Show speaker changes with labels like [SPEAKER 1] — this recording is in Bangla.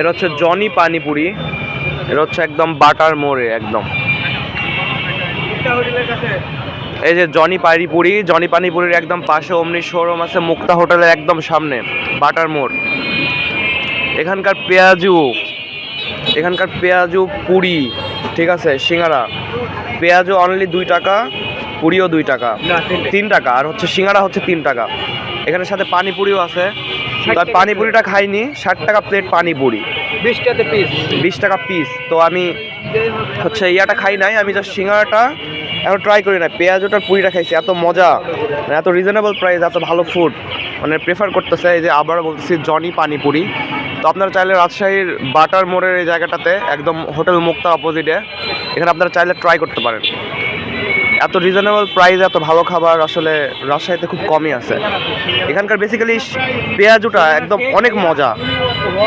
[SPEAKER 1] এটা হচ্ছে জনি পানিপুরি, এটা হচ্ছে একদম বাটার মোড়ে একদম। এই যে জনি পানিপুরি, জনি পানিপুরির একদম পাশে অমনি শোরুম আছে মুক্তা হোটেলের একদম সামনে, বাটার মোড়। এখানকার পেঁয়াজু পুরি, ঠিক আছে, সিঙ্গারা, পেঁয়াজু অনলি 2 টাকা, পুরিও 2 টাকা, 3 টাকা, আর হচ্ছে সিঙ্গারা হচ্ছে 3 টাকা। এখানে সাথে পানিপুরিও আছে। তো পানিপুরিটা খাইনি, 60 টাকা প্লেট পানিপুরি, 20 টাকা পিস। তো আমি হচ্ছে ইয়াটা খাই নাই, আমি জাস্ট সিঙ্গারাটা এখন ট্রাই করি না, পেঁয়াজটার পুরিটা খাইছি। এত মজা, মানে এত রিজনেবল প্রাইস, এত ভালো ফুড, মানে প্রেফার করতেছে। এই যে আবারও বলতেছি জনি পানিপুরি। তো আপনারা চাইলে রাজশাহীর বাটার মোড়ের এই জায়গাটাতে একদম হোটেল মুক্তা অপোজিটে, এখানে আপনারা চাইলে ট্রাই করতে পারেন। এত রিজনেবল প্রাইস, এত ভালো খাবার আসলে রাজশাহীতে খুব কমই আছে। এখানকার বেসিক্যালি পেঁয়াজুটা একদম অনেক মজা।